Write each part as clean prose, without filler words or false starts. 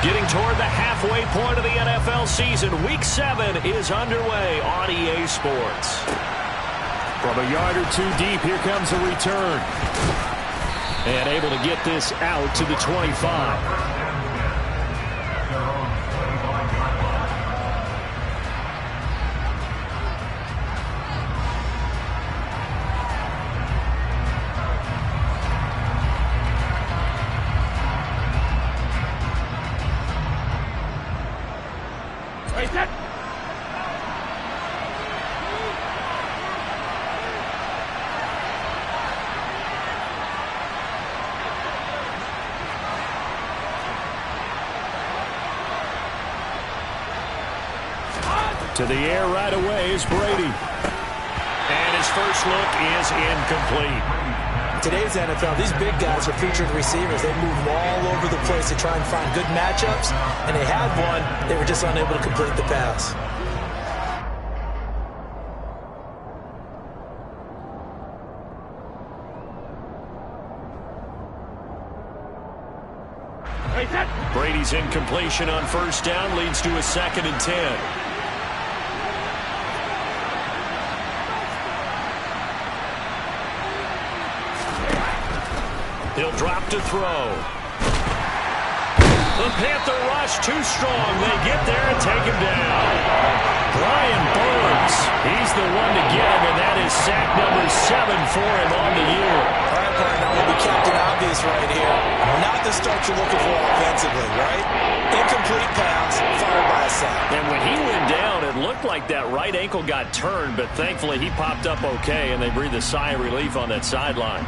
Getting toward the halfway point of the NFL season, Week 7 is underway on EA Sports. From a yard or two deep, here comes a return. And able to get this out to the 25. To the air right away is Brady. And his first look is incomplete. Today's NFL, these big guys are featured receivers. They move all over the place to try and find good matchups, and they had one. They were just unable to complete the pass. Brady's incompletion on first down leads to a 2nd and 10. He'll drop to throw. The Panther rush too strong. They get there and take him down. Brian Burns, he's the one to get him, and that is sack number 7 for him on the year. All right, partner, I'm going to be Captain Obvious right here. Not the start you're looking for offensively, right? Incomplete pass, followed by a sack. And when he went down, it looked like that right ankle got turned, but thankfully he popped up okay, and they breathed a sigh of relief on that sideline.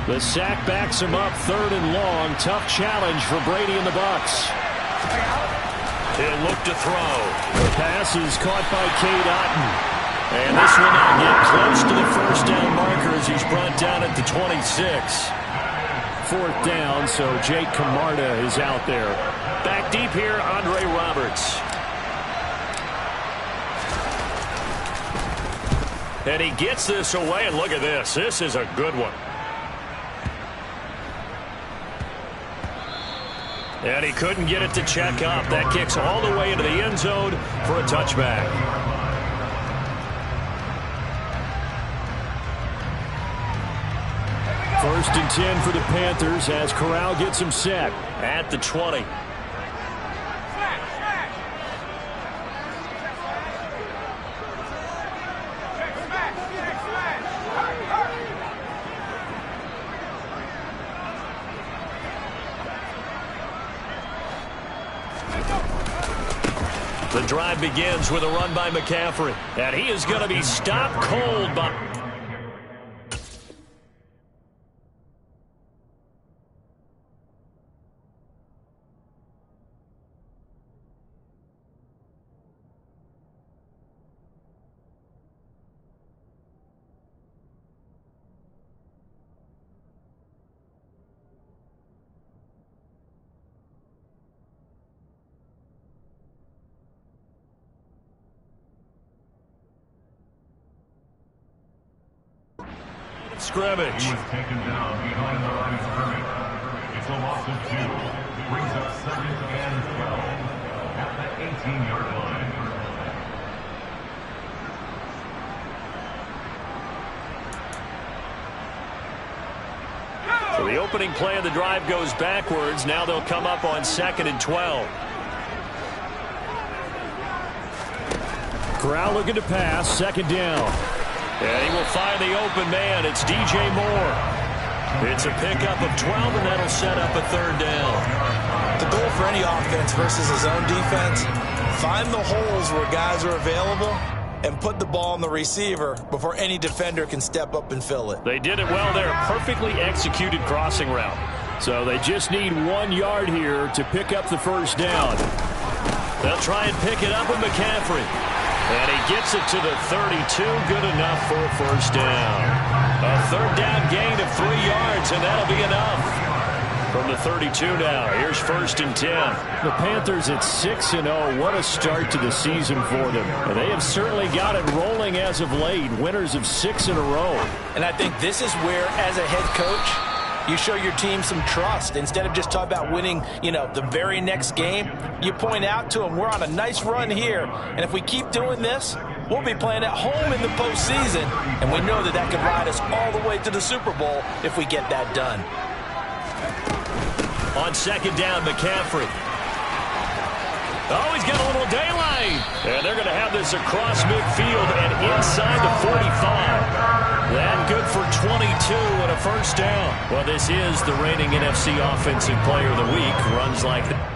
The sack backs him up 3rd and long. Tough challenge for Brady and the Bucs. He'll look to throw. The pass is caught by Cade Otton. And this will not get close to the first down marker as he's brought down at the 26. 4th down, so Jake Camarda is out there. Back deep here, Andre Roberts. And he gets this away, and look at this. This is a good one. And he couldn't get it to check up. That kicks all the way into the end zone for a touchback. First and 10 for the Panthers as Corral gets him set. At the 20. The drive begins with a run by McCaffrey. And he is going to be stopped cold by... scrimmage. He was taken down behind the line of scrimmage. It's a loss of 2. Brings up 2nd and 12 at the 18-yard line. So the opening play of the drive goes backwards. Now they'll come up on 2nd and 12. Corral looking to pass. 2nd down. And he will find the open man. It's DJ Moore. It's a pickup of 12, and that'll set up a 3rd down. The goal for any offense versus his own defense, find the holes where guys are available and put the ball on the receiver before any defender can step up and fill it. They did it well there. Perfectly executed crossing route. So they just need 1 yard here to pick up the 1st down. They'll try and pick it up with McCaffrey. And he gets it to the 32. Good enough for a 1st down. A 3rd down gain of 3 yards, and that'll be enough. From the 32 now, here's 1st and 10. The Panthers at 6-0. What a start to the season for them. And they have certainly got it rolling as of late. Winners of 6 in a row. And I think this is where, as a head coach, You show your team some trust. Instead of just talking about winning, the very next game, you point out to them, we're on a nice run here, and if we keep doing this, we'll be playing at home in the postseason, and we know that could ride us all the way to the Super Bowl if we get that done. On second down, McCaffrey. Oh, he's got a little daylight. And they're going to have this across midfield and inside the 45. That good for 22 and a first down. Well, this is the reigning NFC Offensive Player of the Week. Runs like that.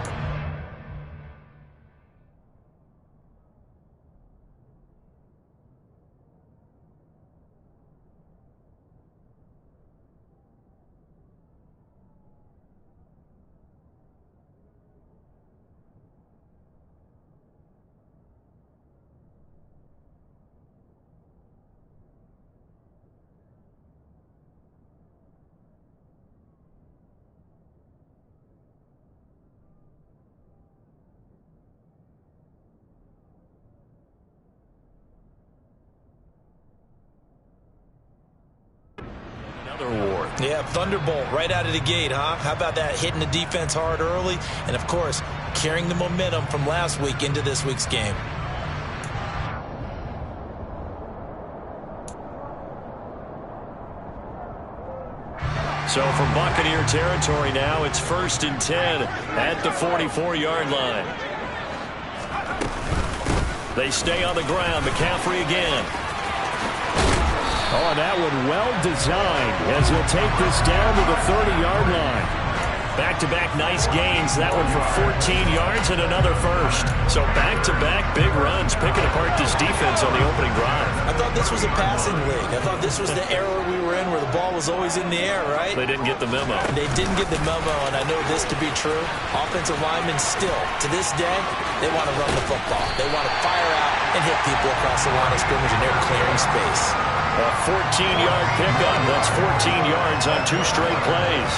Yeah, thunderbolt right out of the gate, huh? How about that, hitting the defense hard early, and of course, carrying the momentum from last week into this week's game. So from Buccaneer territory now, it's 1st and 10 at the 44-yard line. They stay on the ground. McCaffrey again. Oh, that one well designed as he'll take this down to the 30-yard line. Back-to-back nice gains. That one for 14 yards and another first. So back-to-back big runs, picking apart this defense on the opening drive. I thought this was a passing league. I thought this was the era we were in where the ball was always in the air, right? They didn't get the memo. They didn't get the memo, and I know this to be true. Offensive linemen still, to this day, they want to run the football. They want to fire out and hit people across the line of scrimmage, and they're clearing space. A 14-yard pickup. That's 14 yards on 2 straight plays.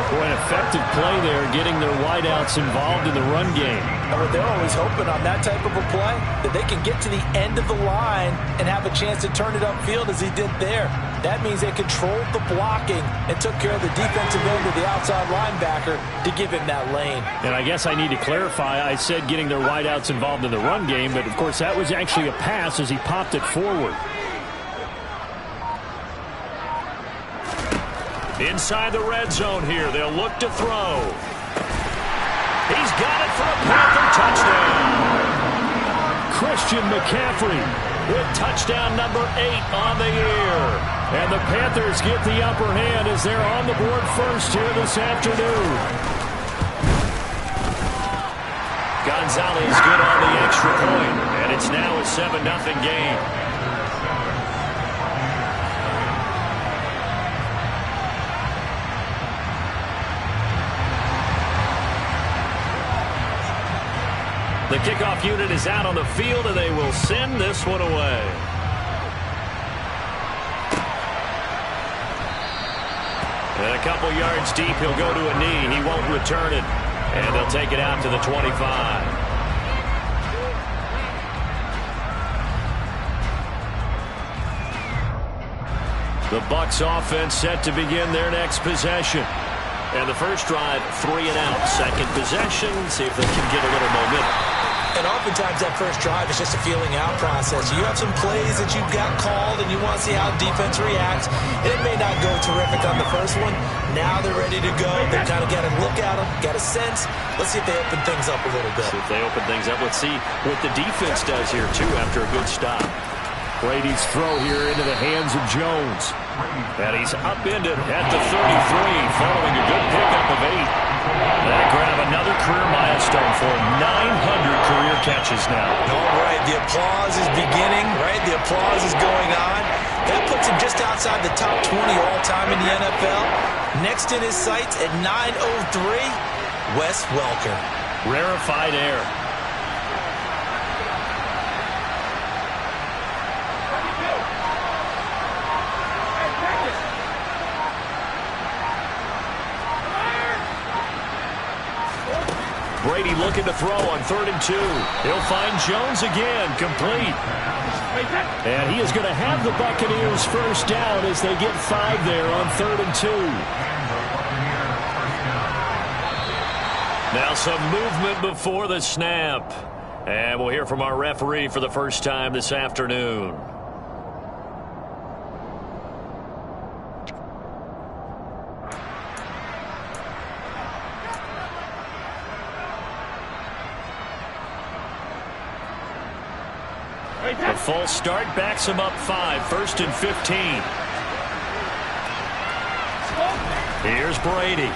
Boy, an effective play there, getting their wideouts involved in the run game. And what they're always hoping on that type of a play, that they can get to the end of the line and have a chance to turn it upfield as he did there. That means they controlled the blocking and took care of the defensive end of the outside linebacker to give him that lane. And I guess I need to clarify, I said getting their wideouts involved in the run game, but of course that was actually a pass as he popped it forward. Inside the red zone here. They'll look to throw. He's got it for a Panther touchdown. Christian McCaffrey with touchdown number 8 on the year. And the Panthers get the upper hand as they're on the board first here this afternoon. Gonzalez good on the extra point, and it's now a 7-0 game. The kickoff unit is out on the field, and they will send this one away. And a couple yards deep, he'll go to a knee. He won't return it, and they'll take it out to the 25. The Bucs offense set to begin their next possession. And the first drive, 3 and out. Second possession, see if they can get a little momentum. And oftentimes that first drive is just a feeling out process. You have some plays that you've got called and you want to see how defense reacts. It may not go terrific on the first one. Now they're ready to go. They kind of got a look at them, got a sense. Let's see if they open things up a little bit. See if they open things up. Let's see what the defense does here, too, after a good stop. Brady's throw here into the hands of Jones. And he's upended at the 33, following a good pickup of 8. That'll grab another career milestone for 900 career catches now. All right, the applause is beginning, right? The applause is going on. That puts him just outside the top 20 all-time in the NFL. Next in his sights at 903, Wes Welker. Rarefied air. Brady looking to throw on 3rd and 2. He'll find Jones again, complete. And he is going to have the Buccaneers first down as they get 5 there on 3rd and 2. Now some movement before the snap. And we'll hear from our referee for the first time this afternoon. The false start backs him up 5, 1st and 15. Here's Brady.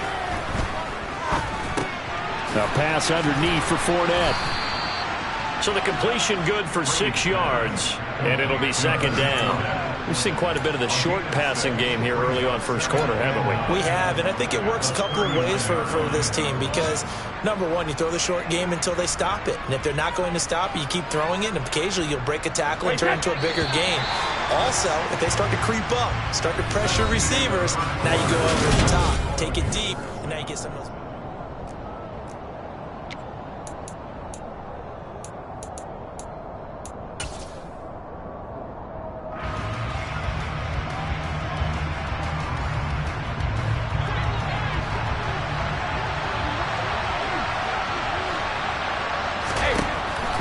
A pass underneath for Fournette. So the completion good for 6 yards, and it'll be 2nd down. We've seen quite a bit of the short passing game here early on first quarter, haven't we? We have, and I think it works a couple of ways for this team because, number one, you throw the short game until they stop it. And if they're not going to stop it, you keep throwing it, and occasionally you'll break a tackle and turn it into a bigger gain. Also, if they start to creep up, start to pressure receivers, now you go over the top, take it deep, and now you get some of those.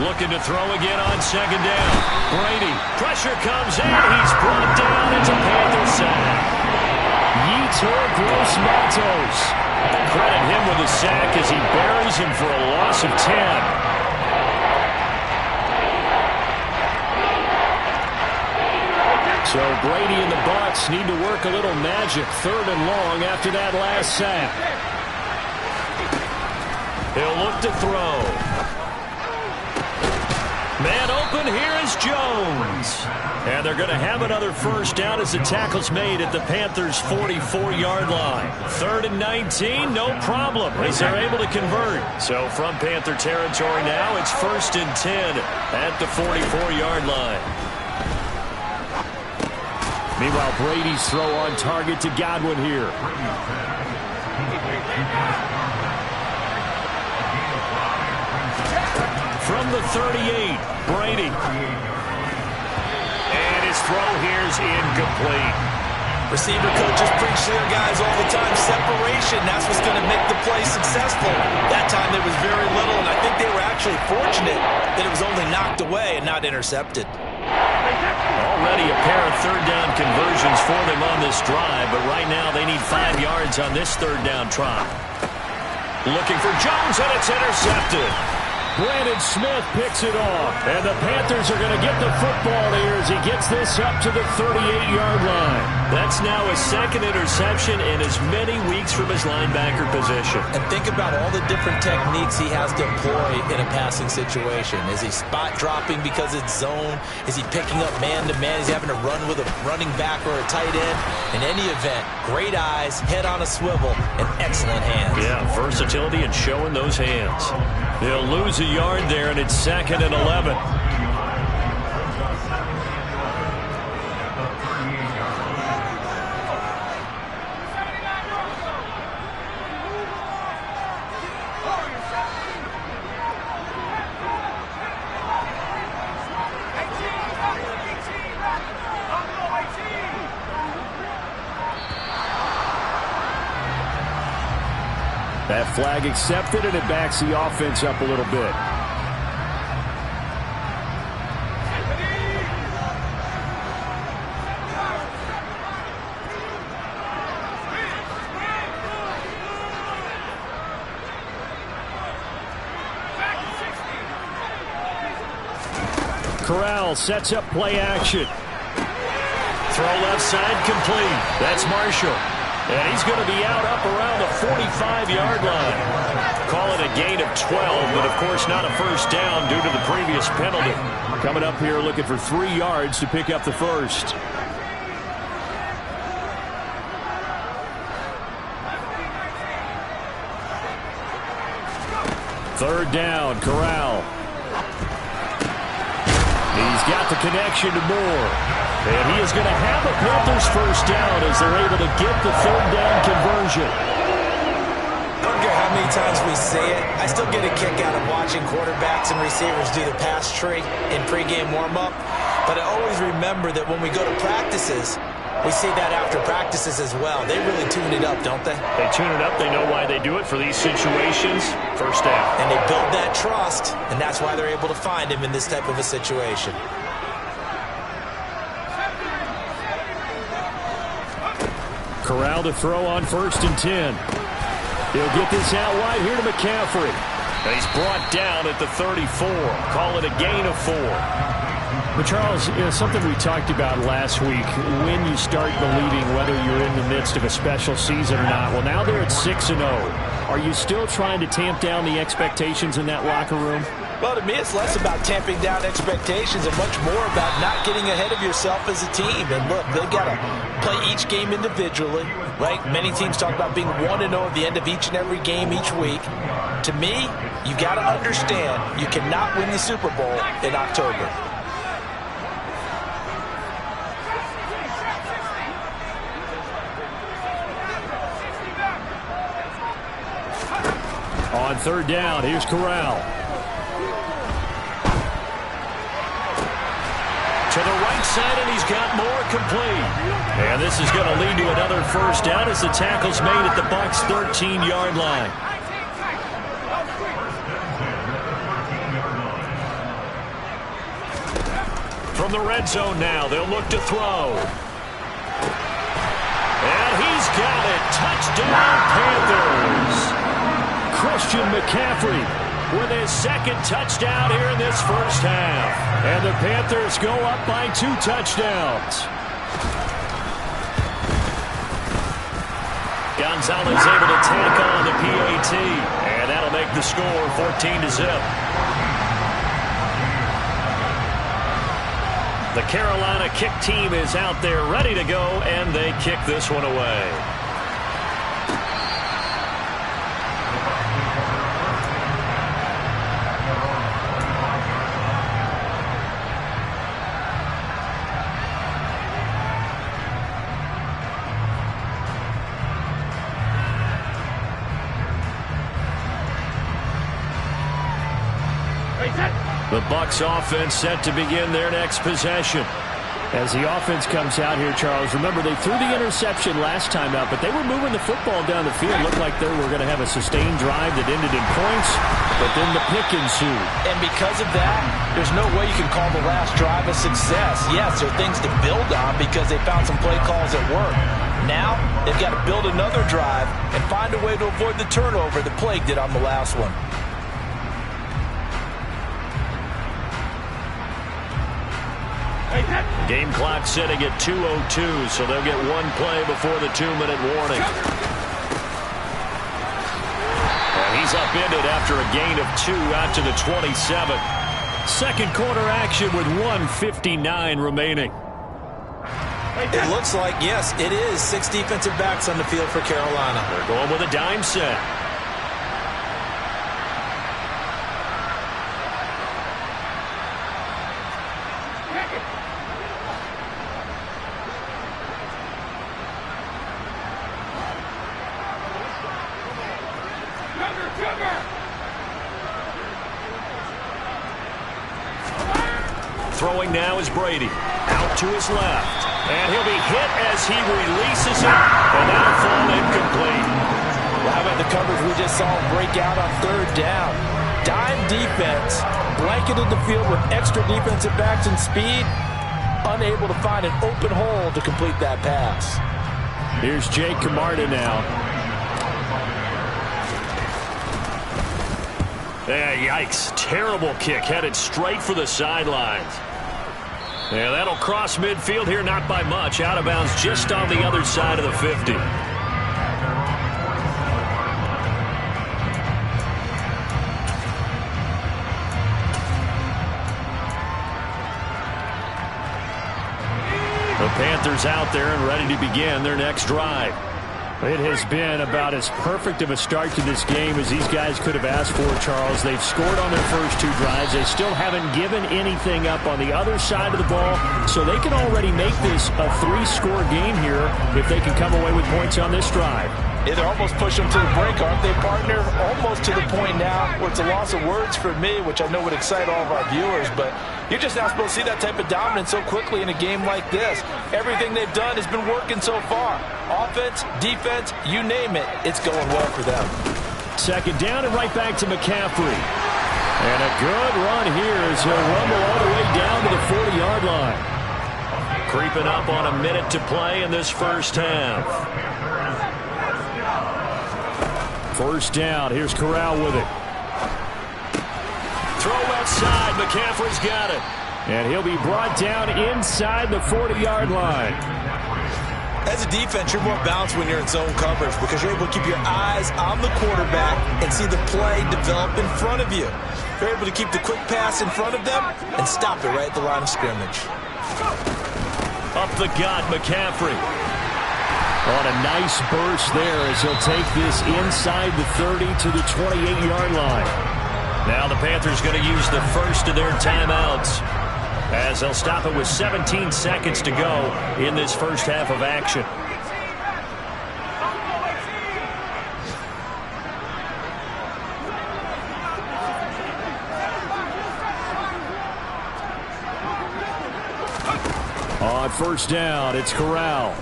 Looking to throw again on 2nd down. Brady, pressure comes in. He's brought down. It's a Panther sack. Yetur Gross-Matos. Credit him with a sack as he buries him for a loss of 10. So Brady and the Bucs need to work a little magic 3rd and long after that last sack. He'll look to throw. Man open, here is Jones. And they're going to have another first down as the tackle's made at the Panthers' 44-yard line. 3rd and 19, no problem, as they're able to convert. So from Panther territory now, it's 1st and 10 at the 44-yard line. Meanwhile, Brady's throw on target to Godwin here. From the 38, Brady. And his throw here's incomplete. Receiver coaches preach to their guys all the time. Separation, that's what's going to make the play successful. That time there was very little, and I think they were actually fortunate that it was only knocked away and not intercepted. Already a pair of 3rd down conversions for them on this drive, but right now they need 5 yards on this 3rd down try. Looking for Jones, and it's intercepted. Brandon Smith picks it off. And the Panthers are going to get the football here as he gets this up to the 38-yard line. That's now his 2nd interception in as many weeks from his linebacker position. And think about all the different techniques he has to employ in a passing situation. Is he spot dropping because it's zone? Is he picking up man-to-man? Is he having to run with a running back or a tight end? In any event, great eyes, head on a swivel, and excellent hands. Yeah, versatility and showing those hands. They'll lose a yard there, and it's 2nd and 11. That flag accepted, and it backs the offense up a little bit. Corral sets up play action. Throw left side complete. That's Marshall. And he's going to be out up around the 45-yard line. Call it a gain of 12, but of course not a first down due to the previous penalty. Coming up here looking for 3 yards to pick up the first. Third down, Corral. He's got the connection to Moore. And he is going to have a Panthers first down as they're able to get the 3rd down conversion. I don't care how many times we say it, I still get a kick out of watching quarterbacks and receivers do the pass tree in pregame warm-up. But I always remember that when we go to practices, We see that after practices as well. They really tune it up, don't they? They tune it up. They know why they do it for these situations. First down. And they build that trust, and that's why they're able to find him in this type of a situation. Corral to throw on 1st and 10. He'll get this out wide here to McCaffrey. And he's brought down at the 34. Call it a gain of 4. But, Charles, something we talked about last week, when you start believing whether you're in the midst of a special season or not. Well, now they're at 6-0. Are you still trying to tamp down the expectations in that locker room? Well, to me, it's less about tamping down expectations and much more about not getting ahead of yourself as a team. And look, they've got to play each game individually, right? Many teams talk about being 1-0 at the end of each and every game each week. To me, you got to understand you cannot win the Super Bowl in October. On 3rd down, here's Corral. To the right side, and he's got more complete. And this is going to lead to another 1st down as the tackle's made at the Bucs' 13-yard line. From the red zone now, they'll look to throw. And he's got it. Touchdown, Panthers. Christian McCaffrey with his 2nd touchdown here in this 1st half. And the Panthers go up by 2 touchdowns. Gonzalez able to tack on the PAT. And that'll make the score 14-0. The Carolina kick team is out there ready to go, and they kick this one away. The Bucs offense set to begin their next possession. As the offense comes out here, Charles, remember they threw the interception last time out, but they were moving the football down the field. Looked like they were going to have a sustained drive that ended in points, but then the pick ensued. And because of that, there's no way you can call the last drive a success. Yes, there are things to build on because they found some play calls that work. Now, they've got to build another drive and find a way to avoid the turnover that plagued it on the last one. Game clock setting at 2:02, so they'll get one play before the 2-minute warning. And he's upended after a gain of 2 out to the 27. 2nd quarter action with 1:59 remaining. It looks like, yes, it is 6 defensive backs on the field for Carolina. They're going with a dime set. Throwing now is Brady. Out to his left. And he'll be hit as he releases it. And that'll fall incomplete. Well, how about the coverage we just saw break out on 3rd down? Dime defense, blanketed the field with extra defensive backs and speed, unable to find an open hole to complete that pass. Here's Jake Camarda now. Yikes. Terrible kick. Headed straight for the sidelines. Yeah, that'll cross midfield here, not by much. Out of bounds just on the other side of the 50. The Panthers out there and ready to begin their next drive. It has been about as perfect of a start to this game as these guys could have asked for, Charles. They've scored on their first 2 drives. They still haven't given anything up on the other side of the ball, so they can already make this a 3-score game here if they can come away with points on this drive. Yeah, they're almost pushing them to the break, aren't they, partner? Almost to the point now where it's a loss of words for me, which I know would excite all of our viewers, but You're just not supposed to see that type of dominance so quickly in a game like this. Everything they've done has been working so far. Offense, defense, you name it, it's going well for them. Second down and right back to McCaffrey. And a good run here as he'll rumble all the way down to the 40-yard line. Creeping up on a minute to play in this first half. First down. Here's Corral with it. Throw outside. McCaffrey's got it. And he'll be brought down inside the 40-yard line. As a defense, you're more balanced when you're in zone coverage because you're able to keep your eyes on the quarterback and see the play develop in front of you. You're able to keep the quick pass in front of them and stop it right at the line of scrimmage. Up the gut, McCaffrey. On a nice burst there as he'll take this inside the 30 to the 28-yard line. Now the Panthers going to use the first of their timeouts as they'll stop it with 17 seconds to go in this first half of action. On first down, it's Corral.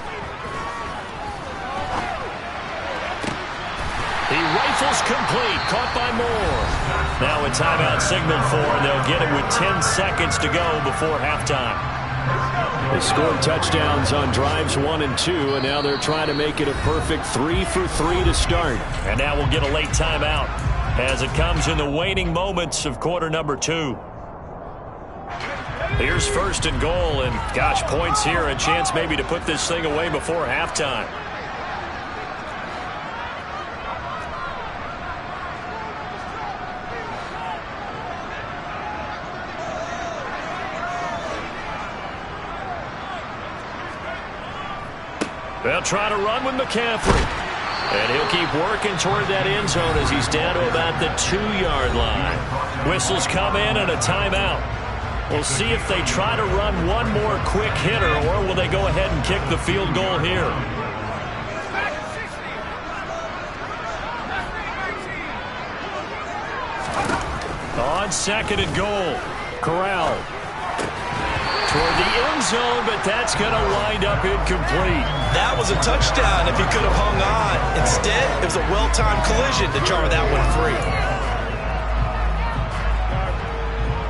He rifles complete, caught by Moore. Now a timeout signaled for, and they'll get it with 10 seconds to go before halftime. They scored touchdowns on drives 1 and 2, and now they're trying to make it a perfect 3 for 3 to start. And now we'll get a late timeout as it comes in the waning moments of quarter number 2. Here's first and goal, and gosh, points here, a chance maybe to put this thing away before halftime. They'll try to run with McCaffrey. And he'll keep working toward that end zone as he's down to about the 2-yard line. Whistles come in and a timeout. We'll see if they try to run one more quick hitter or will they go ahead and kick the field goal here. On second and goal, Corral. Toward the end zone, but that's going to wind up incomplete. That was a touchdown if he could have hung on. Instead, it was a well-timed collision to jar that one free.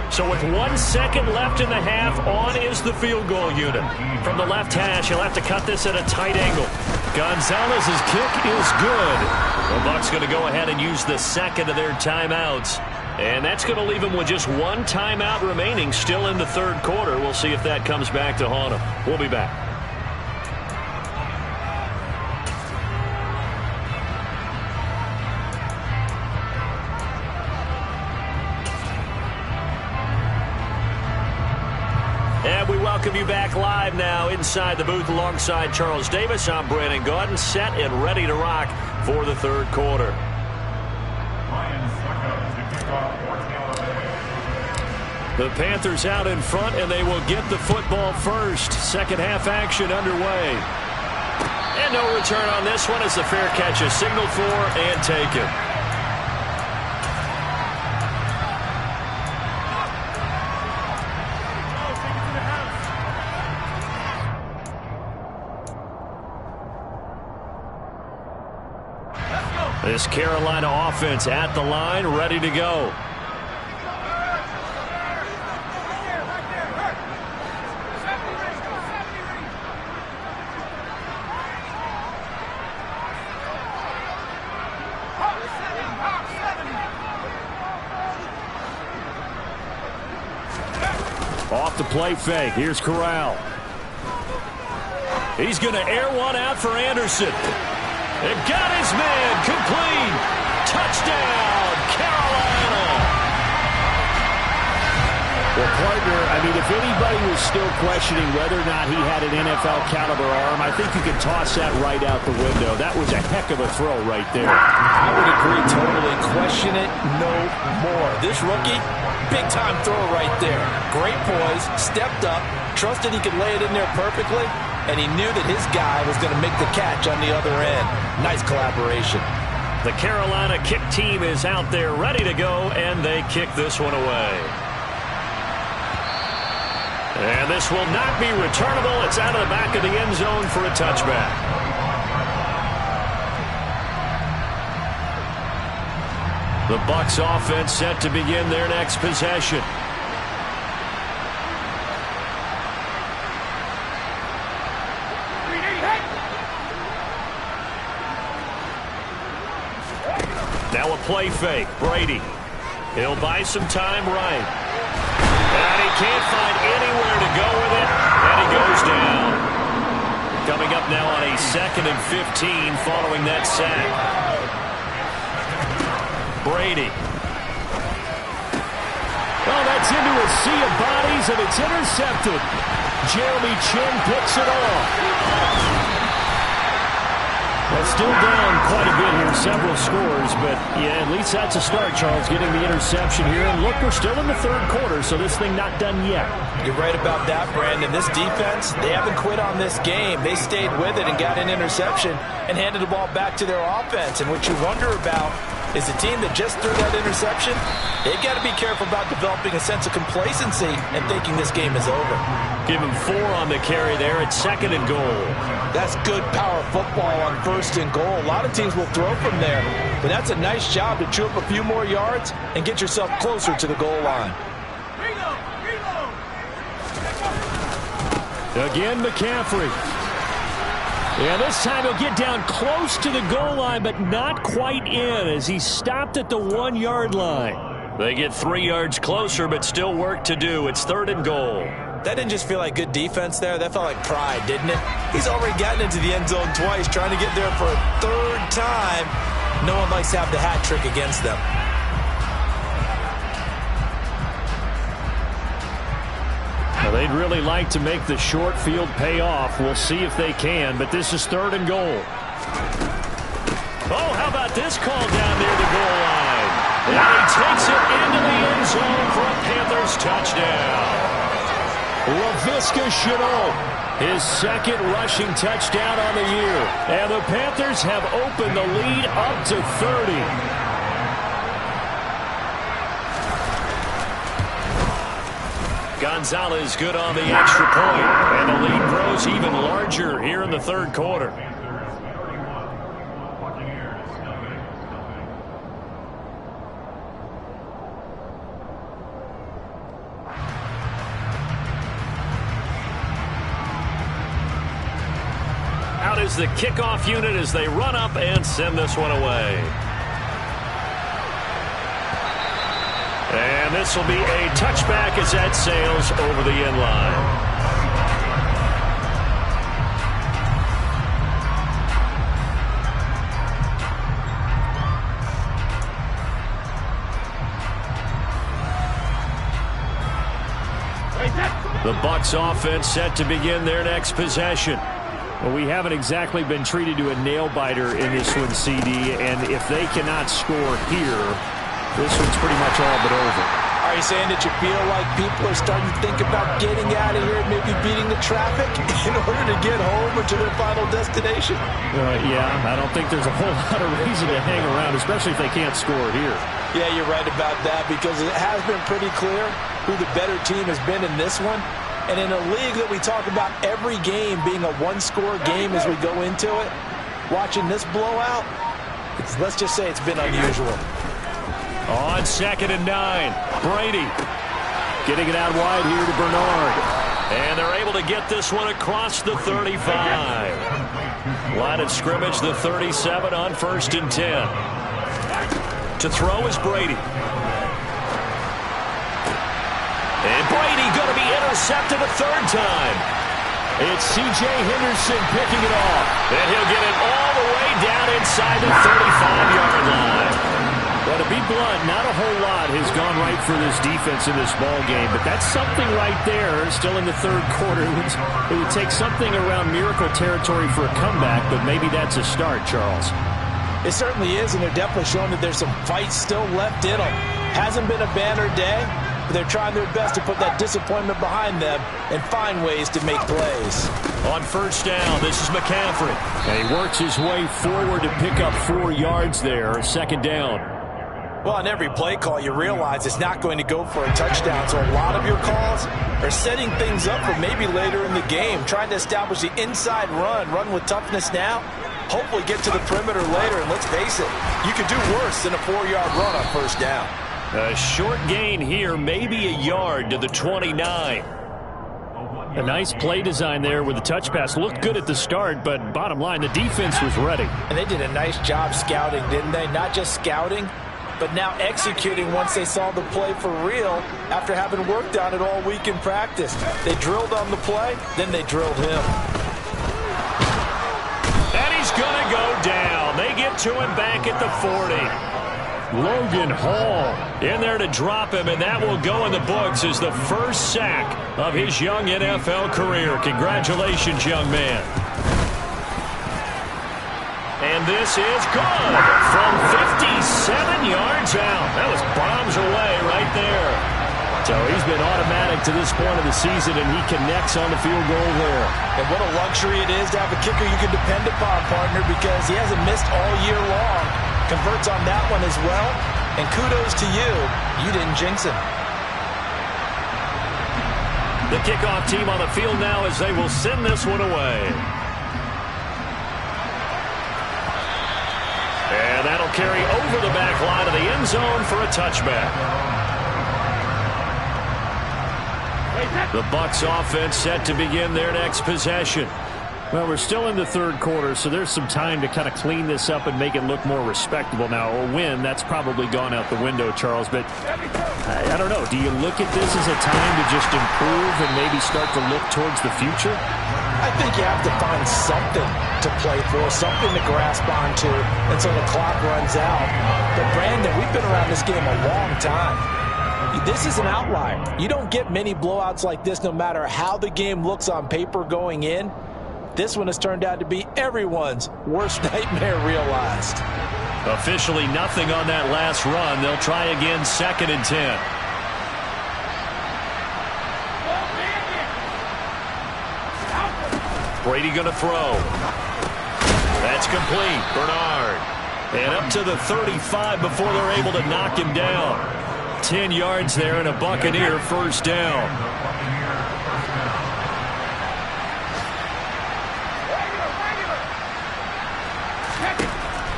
So with 1 second left in the half, on is the field goal unit. From the left hash, he'll have to cut this at a tight angle. Gonzalez's kick is good. The Bucs going to go ahead and use the second of their timeouts. And that's going to leave him with just 1 timeout remaining still in the third quarter. We'll see if that comes back to haunt him. We'll be back. And we welcome you back live now inside the booth alongside Charles Davis. I'm Brandon Gaudin, set and ready to rock for the third quarter. The Panthers out in front, and they will get the football first. Second half action underway. And no return on this one as the fair catch is signaled for and taken. This Carolina offense at the line, ready to go. Off the play fake. Here's Corral. He's going to air one out for Anderson. It got his man. Complete. Touchdown, Carolina. Well, partner, I mean, if anybody was still questioning whether or not he had an NFL caliber arm, I think you can toss that right out the window. That was a heck of a throw right there. I would agree totally. Question it no more. This rookie, big-time throw right there. Great poise, stepped up, trusted he could lay it in there perfectly, and he knew that his guy was going to make the catch on the other end. Nice collaboration. The Carolina kick team is out there ready to go, and they kick this one away. And this will not be returnable. It's out of the back of the end zone for a touchback. The Bucs offense set to begin their next possession. Now a play fake. Brady. He'll buy some time right. And he can't find anywhere to go with it. And he goes down. Coming up now on a 2nd and 15 following that sack. Brady. Well, that's into a sea of bodies, and it's intercepted. Jeremy Chinn picks it off. Well, still down quite a bit here, several scores, but yeah, at least that's a start, Charles, getting the interception here. And look, we're still in the 3rd quarter, so this thing not done yet. You're right about that, Brandon. This defense, they haven't quit on this game. They stayed with it and got an interception and handed the ball back to their offense. And what you wonder about is the team that just threw that interception, they've got to be careful about developing a sense of complacency and thinking this game is over. Give him 4 on the carry there at 2nd and goal. That's good power football on 1st and goal. A lot of teams will throw from there, but that's a nice job to chew up a few more yards and get yourself closer to the goal line. Again, McCaffrey. And this time he'll get down close to the goal line, but not quite in as he stopped at the 1-yard line. They get 3 yards closer, but still work to do. It's 3rd and goal. That didn't just feel like good defense there. That felt like pride, didn't it? He's already gotten into the end zone twice, trying to get there for a 3rd time. No one likes to have the hat trick against them. Well, they'd really like to make the short field pay off. We'll see if they can, but this is 3rd and goal. Oh, how about this call down near the goal line? And he takes it into the end zone for a Panthers touchdown. Laviska Shenault, his 2nd rushing touchdown on the year. And the Panthers have opened the lead up to 30. Gonzalez good on the extra point. And the lead grows even larger here in the 3rd quarter. Out is the kickoff unit as they run up and send this one away. And this will be a touchback as that sails over the end line. The Bucs offense set to begin their next possession. Well, we haven't exactly been treated to a nail-biter in this one, CD, and if they cannot score here, this one's pretty much all but over. Are you saying that you feel like people are starting to think about getting out of here and maybe beating the traffic in order to get home or to their final destination? Yeah, I don't think there's a whole lot of reason to hang around, especially if they can't score here. Yeah, you're right about that because it has been pretty clear who the better team has been in this one. And in a league that we talk about every game being a one-score game as we go into it, watching this blowout, let's just say it's been unusual. On 2nd and 9, Brady getting it out wide here to Bernard. And they're able to get this one across the 35. Line of scrimmage, the 37 on 1st and 10. To throw is Brady. And Brady going to be intercepted a 3rd time. It's C.J. Henderson picking it off. And he'll get it all the way down inside the 35-yard line. Well, to be blunt, not a whole lot has gone right for this defense in this ball game, but that's something right there. Still in the 3rd quarter. It would take something around miracle territory for a comeback, but maybe that's a start, Charles. It certainly is, and they're definitely showing that there's some fight still left in them. Hasn't been a banner day. They're trying their best to put that disappointment behind them and find ways to make plays. On 1st down, this is McCaffrey. And he works his way forward to pick up 4 yards there. 2nd down. Well, on every play call, you realize it's not going to go for a touchdown. So a lot of your calls are setting things up for maybe later in the game, trying to establish the inside run with toughness now, hopefully get to the perimeter later. And let's face it, you could do worse than a 4-yard run on first down. A short gain here, maybe a yard to the 29. A nice play design there with the touch pass. Looked good at the start, but bottom line, the defense was ready. And they did a nice job scouting, didn't they? Not just scouting, but now executing once they saw the play for real after having worked on it all week in practice. They drilled on the play, then they drilled him. And he's going to go down. They get to him back at the 40. Logan Hall in there to drop him, and that will go in the books as the first sack of his young NFL career. Congratulations, young man. And this is good from 57 yards out. That was bombs away right there. So he's been automatic to this point of the season, and he connects on the field goal there. And what a luxury it is to have a kicker you can depend upon, partner, because he hasn't missed all year long. Converts on that one as well, and kudos to you. You didn't jinx him. The kickoff team on the field now as they will send this one away. And that'll carry over the back line of the end zone for a touchback. The Bucs offense set to begin their next possession. Well, we're still in the third quarter, so there's some time to kind of clean this up and make it look more respectable now. A win, that's probably gone out the window, Charles. But I don't know. Do you look at this as a time to just improve and maybe start to look towards the future? I think you have to find something to play for, something to grasp onto until the clock runs out. But, Brandon, we've been around this game a long time. This is an outlier. You don't get many blowouts like this no matter how the game looks on paper going in. This one has turned out to be everyone's worst nightmare realized. Officially nothing on that last run. They'll try again, 2nd and 10. Brady going to throw. That's complete. Bernard. And up to the 35 before they're able to knock him down. 10 yards there and a Buccaneer first down.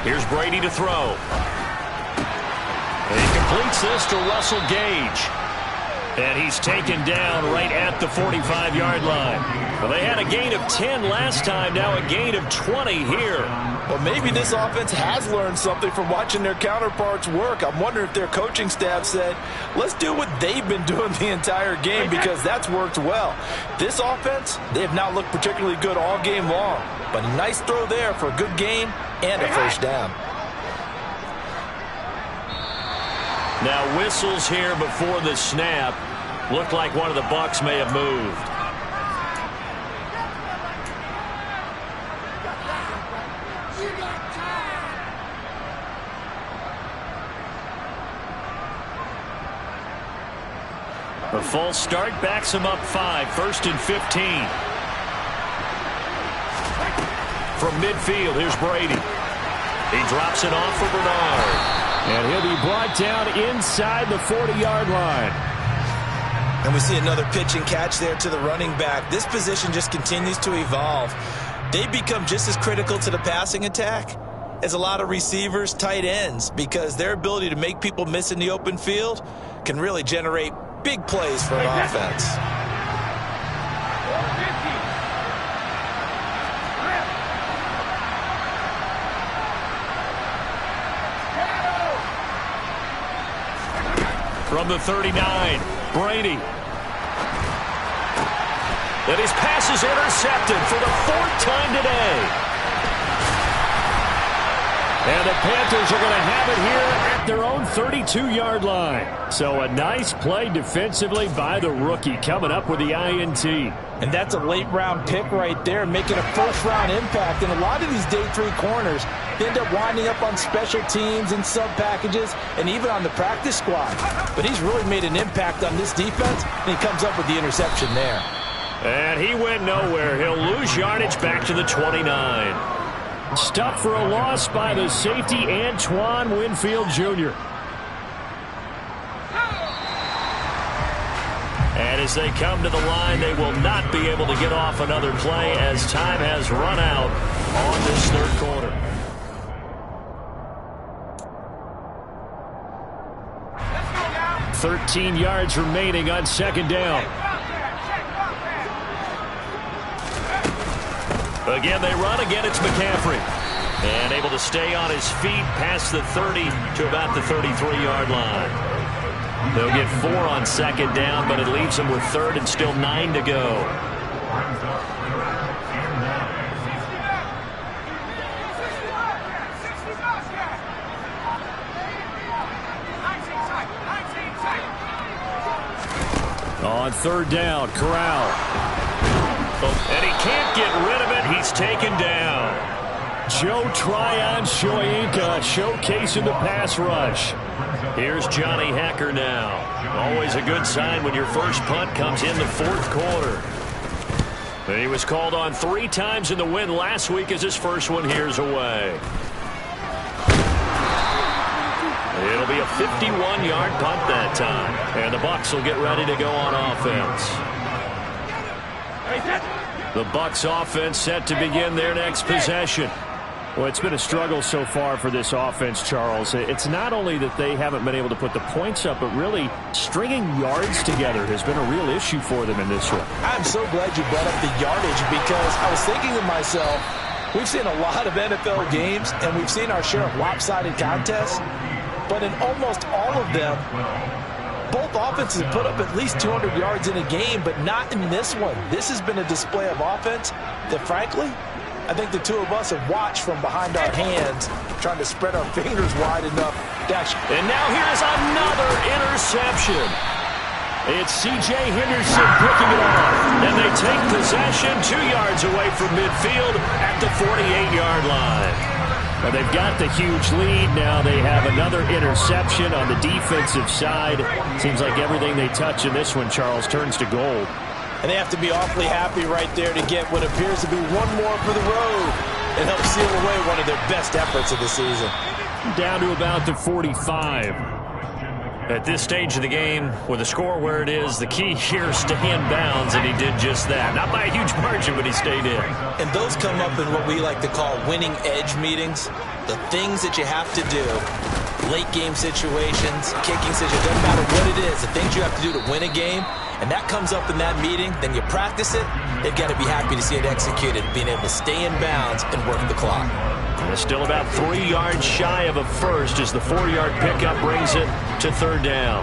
Here's Brady to throw. And he completes this to Russell Gage. And he's taken down right at the 45-yard line. Well, they had a gain of 10 last time, now a gain of 20 here. Well, maybe this offense has learned something from watching their counterparts work. I'm wondering if their coaching staff said, let's do what they've been doing the entire game, because that's worked well. This offense, they have not looked particularly good all game long. But a nice throw there for a good gain and a first down. Now whistles here before the snap. Looked like one of the Bucs may have moved. A false start backs him up 5, 1st and 15. From midfield, here's Brady. He drops it off for Bernard. And he'll be brought down inside the 40-yard line. And we see another pitch and catch there to the running back. This position just continues to evolve. They become just as critical to the passing attack as a lot of receivers, tight ends, because their ability to make people miss in the open field can really generate big plays for an offense. From the 39, Brady. And his pass is intercepted for the 4th time today. And the Panthers are going to have it here at their own 32-yard line. So a nice play defensively by the rookie, coming up with the INT. And that's a late-round pick right there, making a first-round impact. And a lot of these day 3 corners end up winding up on special teams and sub-packages and even on the practice squad. But he's really made an impact on this defense, and he comes up with the interception there. And he went nowhere. He'll lose yardage back to the 29. Stuck for a loss by the safety, Antoine Winfield Jr. And as they come to the line, they will not be able to get off another play as time has run out on this third quarter. Let's 13 yards remaining on second down. Again, they run. Again, it's McCaffrey. And able to stay on his feet past the 30 to about the 33-yard line. They'll get 4 on second down, but it leaves them with third and still 9 to go. On third down, Corral. And he can't get rid of it. He's taken down. Joe Tryon-Shoyinka showcasing the pass rush. Here's Johnny Hekker now. Always a good sign when your first punt comes in the fourth quarter. He was called on 3 times in the win last week as his first one here's away. It'll be a 51-yard punt that time. And the Bucs will get ready to go on offense. The Bucs offense set to begin their next possession. Well, it's been a struggle so far for this offense, Charles. It's not only that they haven't been able to put the points up, but really stringing yards together has been a real issue for them in this one. I'm so glad you brought up the yardage because I was thinking to myself, we've seen a lot of NFL games and we've seen our share of lopsided contests, but in almost all of them, both offenses put up at least 200 yards in a game, but not in this one. This has been a display of offense that, frankly, I think the two of us have watched from behind our hands, trying to spread our fingers wide enough. And now here's another interception. It's C.J. Henderson picking it off. And they take possession 2 yards away from midfield at the 48-yard line. Well, they've got the huge lead. Now they have another interception on the defensive side. Seems like everything they touch in this one, Charles, turns to gold. And they have to be awfully happy right there to get what appears to be one more for the road and help seal away one of their best efforts of the season. Down to about the 45. At this stage of the game, with the score where it is, the key here is stay in bounds, and he did just that. Not by a huge margin, but he stayed in. And those come up in what we like to call winning edge meetings. The things that you have to do, late game situations, kicking situations, doesn't matter what it is, the things you have to do to win a game, and that comes up in that meeting, then you practice it, they've got to be happy to see it executed, being able to stay in bounds and work the clock. And still about 3 yards shy of a first as the 4-yard pickup brings it to third down.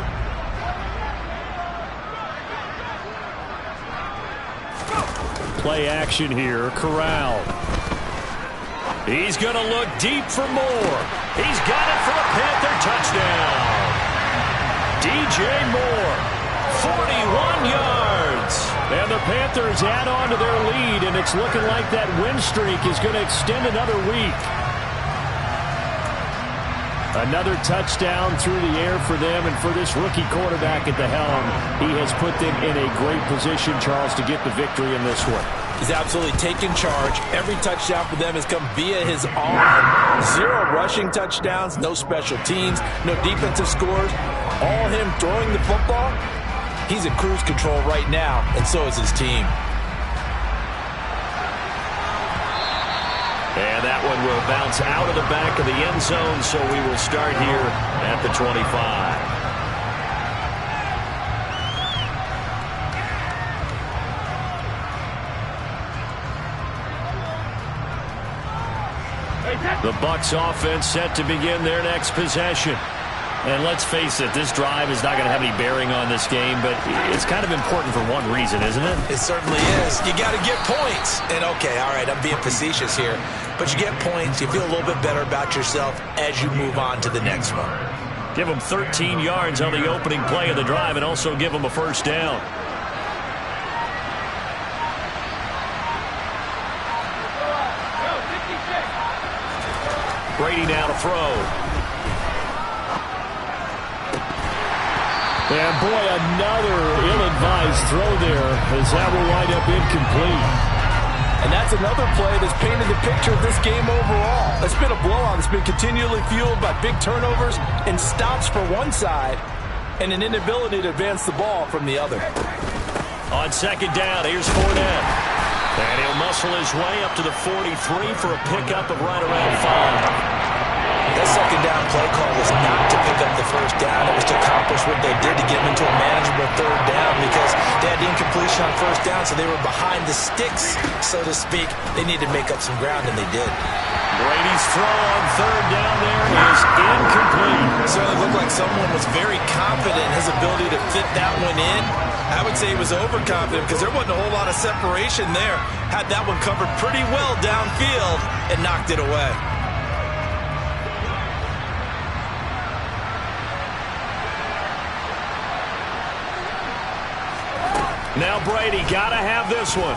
Play action here, Corral. He's going to look deep for more. He's got it for a Panther touchdown. DJ Moore. 41 yards. And the Panthers add on to their lead, and it's looking like that win streak is going to extend another week. Another touchdown through the air for them, and for this rookie quarterback at the helm, he has put them in a great position, Charles, to get the victory in this one. He's absolutely taken charge. Every touchdown for them has come via his arm. 0 rushing touchdowns, no special teams, no defensive scores. All him throwing the football. He's in cruise control right now, and so is his team. And that one will bounce out of the back of the end zone, so we will start here at the 25. The Bucs offense set to begin their next possession. And let's face it, this drive is not going to have any bearing on this game, but it's kind of important for one reason, isn't it? It certainly is. You got to get points. And okay, all right, I'm being facetious here, but you get points, you feel a little bit better about yourself as you move on to the next one. Give them 13 yards on the opening play of the drive and also give them a first down. Brady now to throw. And boy, another ill-advised throw there as that will wind up incomplete. And that's another play that's painted the picture of this game overall. It's been a blowout. It's been continually fueled by big turnovers and stops for one side and an inability to advance the ball from the other. On second down, here's Fournette. And he'll muscle his way up to the 43 for a pickup of right around 5. That second down play call was not to pick up the first down. It was to accomplish what they did to get them into a manageable third down because they had the incompletion on first down, so they were behind the sticks, so to speak. They needed to make up some ground, and they did. Brady's throw on third down there is incomplete. It certainly looked like someone was very confident in his ability to fit that one in. I would say he was overconfident because there wasn't a whole lot of separation there. Had that one covered pretty well downfield and knocked it away. Now Brady got to have this one.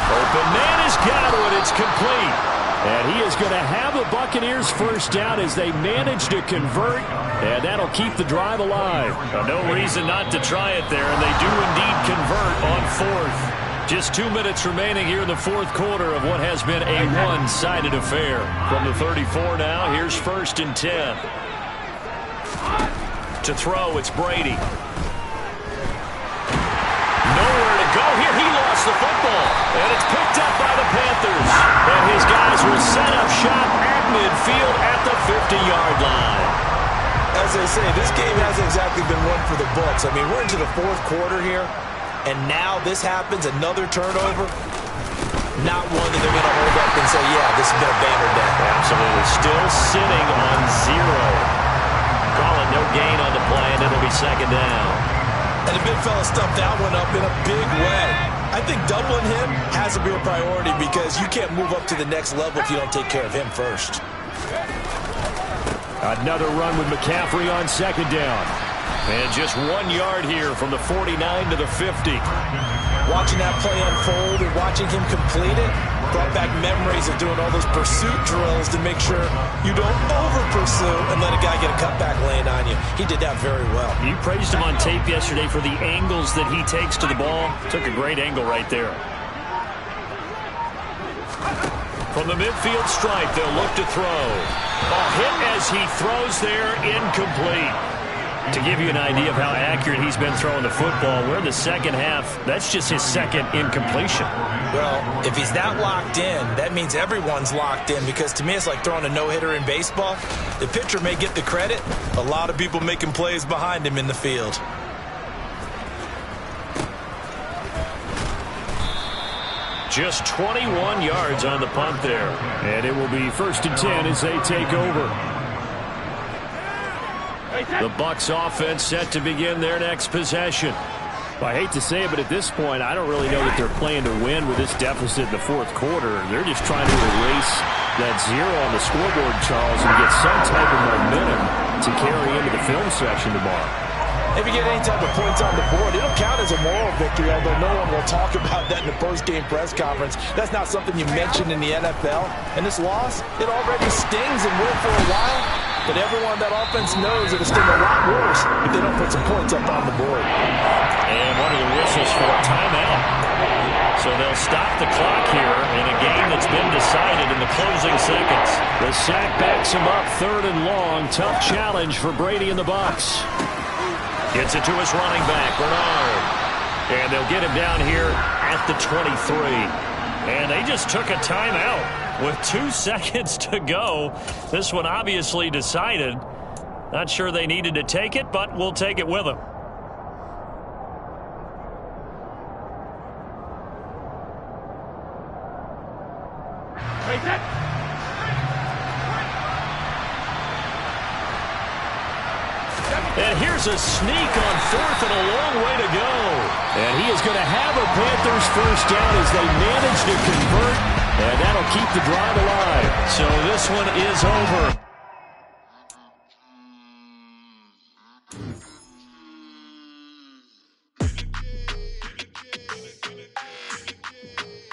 Open man has got it. It's complete. And he is going to have the Buccaneers first down as they manage to convert. And that'll keep the drive alive. No reason not to try it there. And they do indeed convert on fourth. Just 2 minutes remaining here in the fourth quarter of what has been a one-sided affair. From the 34 now, here's 1st and 10. To throw, it's Brady. Nowhere to go here. He lost the football. And it's picked up by the Panthers. And his guys will set up shop at midfield at the 50-yard line. As they say, this game hasn't exactly been one for the books. I mean, we're into the fourth quarter here. And now this happens, another turnover. Not one that they're going to hold up and say, yeah, this has been a banner day. Absolutely. Still sitting on 0. Call it no gain on the play, and it'll be second down. And the big fella stuffed that one up in a big way. I think doubling him has to be a priority because you can't move up to the next level if you don't take care of him first. Another run with McCaffrey on second down. And just 1 yard here from the 49 to the 50. Watching that play unfold and watching him complete it brought back memories of doing all those pursuit drills to make sure you don't over-pursue and let a guy get a cutback lane on you. He did that very well. You praised him on tape yesterday for the angles that he takes to the ball. Took a great angle right there. From the midfield stripe, they'll look to throw. A hit as he throws there, incomplete. To give you an idea of how accurate he's been throwing the football, we're in the second half. That's just his second incompletion. Well, if he's that locked in, that means everyone's locked in because to me it's like throwing a no-hitter in baseball. The pitcher may get the credit. A lot of people making plays behind him in the field. Just 21 yards on the punt there. And it will be 1st and 10 as they take over. The Bucs offense set to begin their next possession. I hate to say it, but at this point, I don't really know that they're playing to win with this deficit in the fourth quarter. They're just trying to erase that 0 on the scoreboard, Charles, and get some type of momentum to carry into the film session tomorrow. If you get any type of points on the board, it'll count as a moral victory, although no one will talk about that in the post-game press conference. That's not something you mentioned in the NFL. And this loss, it already stings and will for a while. But everyone on that offense knows it'll sting a lot worse if they don't put some points up on the board. And one of the whistles for a timeout. So they'll stop the clock here in a game that's been decided in the closing seconds. The sack backs him up 3rd and long. Tough challenge for Brady and the Bucs. Gets it to his running back, Bernard. And they'll get him down here at the 23. And they just took a timeout with 2 seconds to go. This one obviously decided. Not sure they needed to take it, but we'll take it with them. And here's a sneak on 4th and a long way to go. And he is going to have a Panthers first down as they manage to convert. And that'll keep the drive alive. So this one is over.